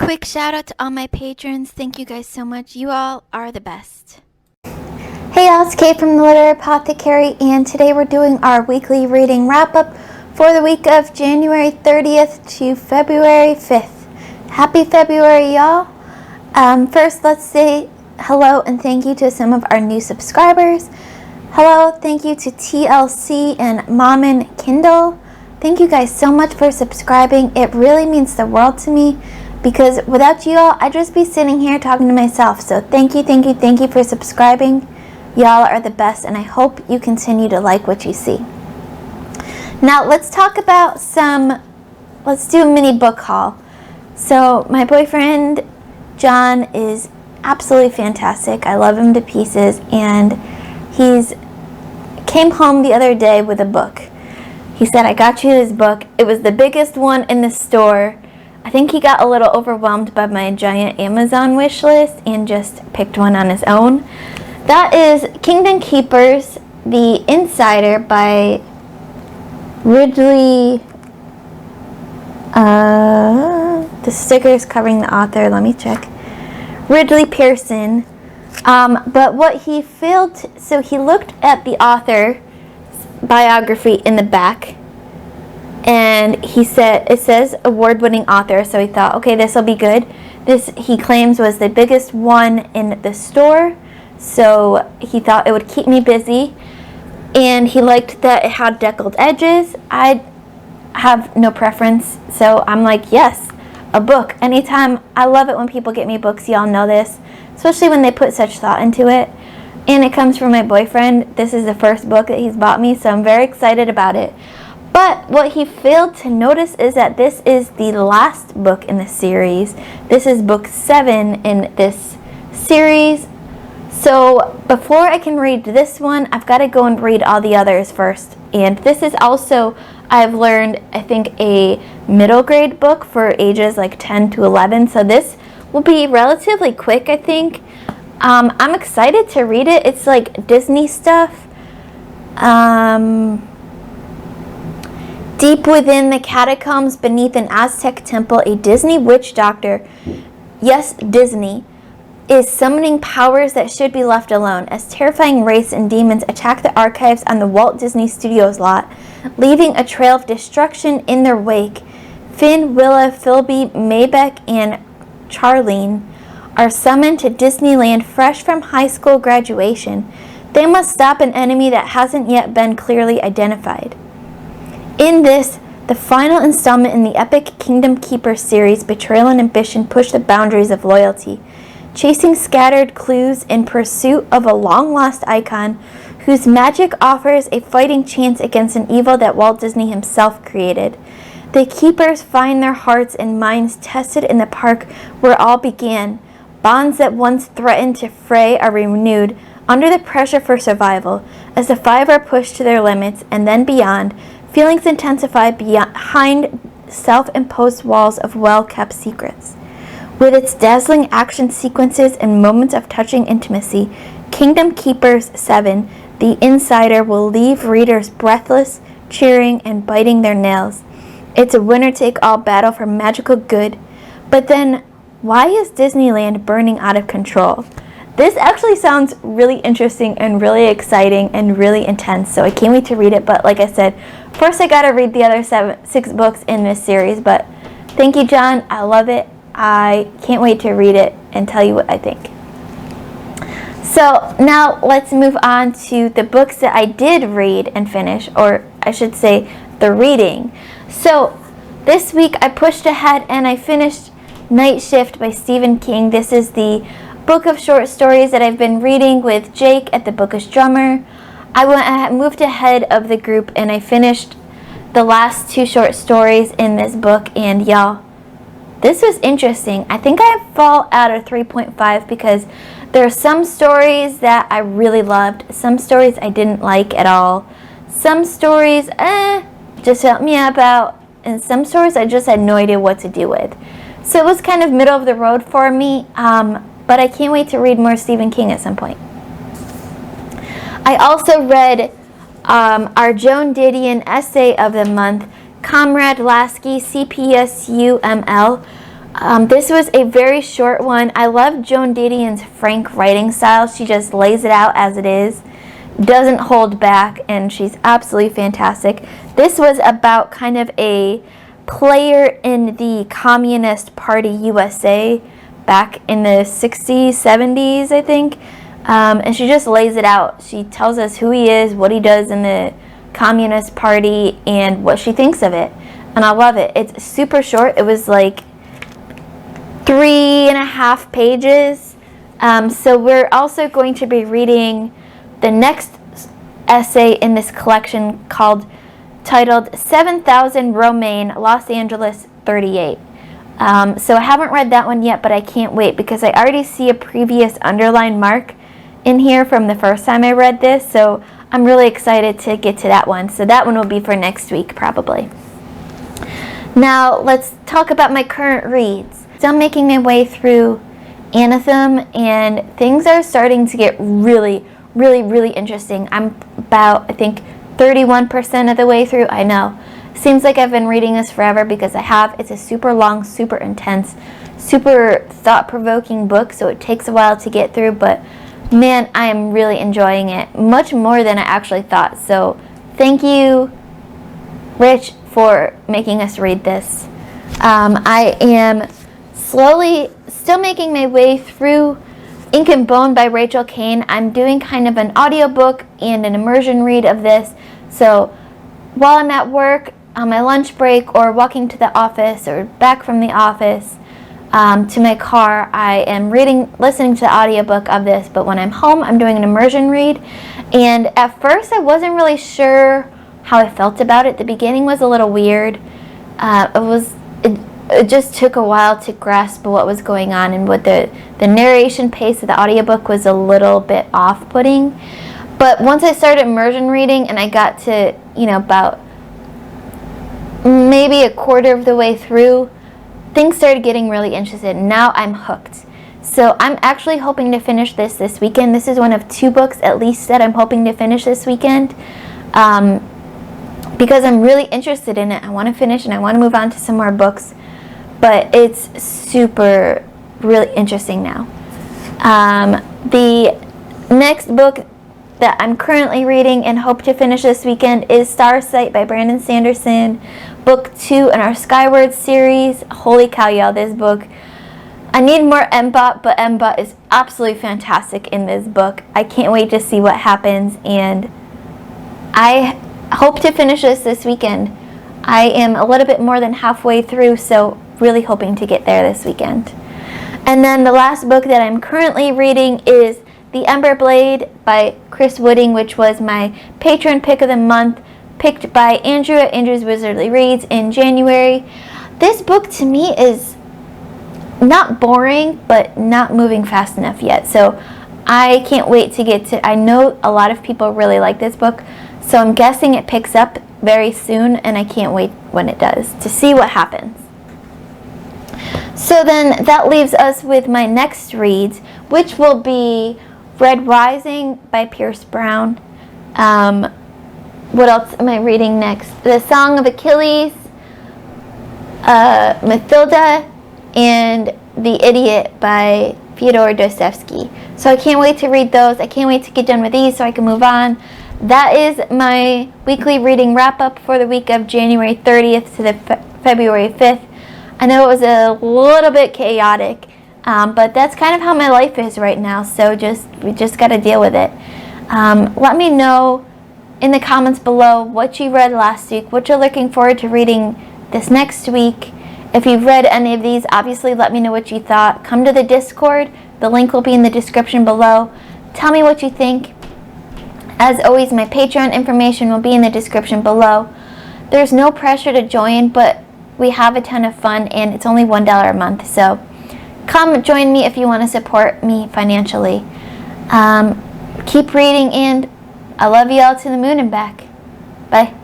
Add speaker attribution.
Speaker 1: Quick shout out to all my patrons. Thank you guys so much. You all are the best. Hey y'all, it's Kate from the Literary Apothecary, and today we're doing our weekly reading wrap-up for the week of January 30th to February 5th. Happy February, y'all. First, let's say hello and thank you to some of our new subscribers. Hello, thank you to TLC and Mom and Kindle. Thank you guys so much for subscribing. It really means the world to me, because without you all, I'd just be sitting here talking to myself. So thank you for subscribing. Y'all are the best, and I hope you continue to like what you see. Now let's talk about let's do a mini book haul. So my boyfriend, John, is absolutely fantastic. I love him to pieces, and he's came home the other day with a book. He said, I got you this book. It was the biggest one in the store. I think he got a little overwhelmed by my giant Amazon wish list and just picked one on his own. That is Kingdom Keepers, The Insider by Ridley. The sticker is covering the author. Let me check. Ridley Pearson. But what he failed, so he looked at the author biography in the back, and he said it says award-winning author, so he thought, okay, this will be good. This, he claims, was the biggest one in the store, so he thought it would keep me busy, and he liked that it had deckled edges. I have no preference, so I'm like, yes, a book anytime. I love it when people get me books. Y'all know this, especially when they put such thought into it. And it comes from my boyfriend. This is the first book that he's bought me, so I'm very excited about it. But what he failed to notice is that this is the last book in the series. This is book 7 in this series. So before I can read this one, I've got to go and read all the others first. And this is also, I've learned, I think, a middle grade book for ages like 10 to 11. So this will be relatively quick, I think. I'm excited to read it. It's like Disney stuff. Deep within the catacombs beneath an Aztec temple, a Disney witch doctor, yes, Disney, is summoning powers that should be left alone as terrifying wraiths and demons attack the archives on the Walt Disney Studios lot, leaving a trail of destruction in their wake. Finn, Willa, Philby, Maybeck, and Charlene are summoned to Disneyland fresh from high school graduation. They must stop an enemy that hasn't yet been clearly identified. In this, the final installment in the epic Kingdom Keepers series, betrayal and ambition push the boundaries of loyalty, chasing scattered clues in pursuit of a long-lost icon whose magic offers a fighting chance against an evil that Walt Disney himself created. The Keepers find their hearts and minds tested in the park where all began. Bonds that once threatened to fray are renewed under the pressure for survival. As the five are pushed to their limits and then beyond, feelings intensify behind self-imposed walls of well-kept secrets. With its dazzling action sequences and moments of touching intimacy, Kingdom Keepers 7, The Insider, will leave readers breathless, cheering, and biting their nails. It's a winner-take-all battle for magical good. But then, why is Disneyland burning out of control? This actually sounds really interesting and really exciting and really intense, so I can't wait to read it. But like I said, first I gotta read the other 6 books in this series. But thank you, John. I love it. I can't wait to read it and tell you what I think. So now let's move on to the books that I did read and finish, or I should say the reading. So this week I pushed ahead and I finished Night Shift by Stephen King. This is the book of short stories that I've been reading with Jake at the Bookish Drummer. I moved ahead of the group and I finished the last 2 short stories in this book, and y'all, this was interesting. I think I fall out of 3.5 because there are some stories that I really loved, some stories I didn't like at all, some stories just helped me out, and some stories I just had no idea what to do with. So it was kind of middle of the road for me, but I can't wait to read more Stephen King at some point. I also read our Joan Didion essay of the month, Comrade Lasky, CPSUML. This was a very short one. I love Joan Didion's frank writing style. She just lays it out as it is, doesn't hold back, and she's absolutely fantastic. This was about kind of a player in the Communist Party USA back in the 60s, 70s, I think. And she just lays it out. She tells us who he is, what he does in the Communist Party, and what she thinks of it. And I love it. It's super short. It was like 3.5 pages. So we're also going to be reading the next essay in this collection titled 7,000 Romaine, Los Angeles 38. So I haven't read that one yet, but I can't wait because I already see a previous underline mark in here from the first time I read this. So I'm really excited to get to that one. So that one will be for next week probably. Now let's talk about my current reads. Still making my way through Anathem, and things are starting to get really, really, really interesting. I'm about, I think, 31% of the way through. I know. Seems like I've been reading this forever because I have. It's a super long, super intense, super thought-provoking book, so it takes a while to get through, but man, I am really enjoying it. Much more than I actually thought. So thank you, Rich, for making us read this. I am slowly still making my way through Ink and Bone by Rachel Caine. I'm doing kind of an audiobook and an immersion read of this. So while I'm at work, on my lunch break, or walking to the office or back from the office to my car, I am listening to the audiobook of this. But when I'm home, I'm doing an immersion read. And at first, I wasn't really sure how I felt about it. The beginning was a little weird. It just took a while to grasp what was going on, and what the narration pace of the audiobook was a little bit off-putting. But once I started immersion reading and I got to, about maybe a quarter of the way through, things started getting really interesting. Now I'm hooked. So I'm actually hoping to finish this weekend. This is one of 2 books at least that I'm hoping to finish this weekend. Because I'm really interested in it. I want to finish and I want to move on to some more books. But it's super, really interesting now. The next book that I'm currently reading and hope to finish this weekend is Starsight by Brandon Sanderson, book 2 in our Skyward series. Holy cow, y'all, this book. I need more Mbot, but Mbot is absolutely fantastic in this book. I can't wait to see what happens, and I hope to finish this weekend. I am a little bit more than halfway through, so really hoping to get there this weekend. And then the last book that I'm currently reading is The Ember Blade by Chris Wooding, which was my patron pick of the month, picked by Andrew at Andrew's Wizardly Reads in January. This book to me is not boring, but not moving fast enough yet. So I can't wait to get to, I know a lot of people really like this book, so I'm guessing it picks up very soon, and I can't wait when it does to see what happens. So then that leaves us with my next reads, which will be Red Rising by Pierce Brown. What else am I reading next? The Song of Achilles, Mathilda, and The Idiot by Fyodor Dostoevsky. So I can't wait to read those. I can't wait to get done with these so I can move on. That is my weekly reading wrap-up for the week of January 30th to the February 5th. I know it was a little bit chaotic, but that's kind of how my life is right now, so we just got to deal with it. Let me know in the comments below what you read last week, what you're looking forward to reading this next week. If you've read any of these, obviously let me know what you thought. Come to the Discord. The link will be in the description below. Tell me what you think. As always, my Patreon information will be in the description below. There's no pressure to join, but we have a ton of fun, and it's only $1 a month. So come join me if you want to support me financially. Keep reading, and I love you all to the moon and back. Bye.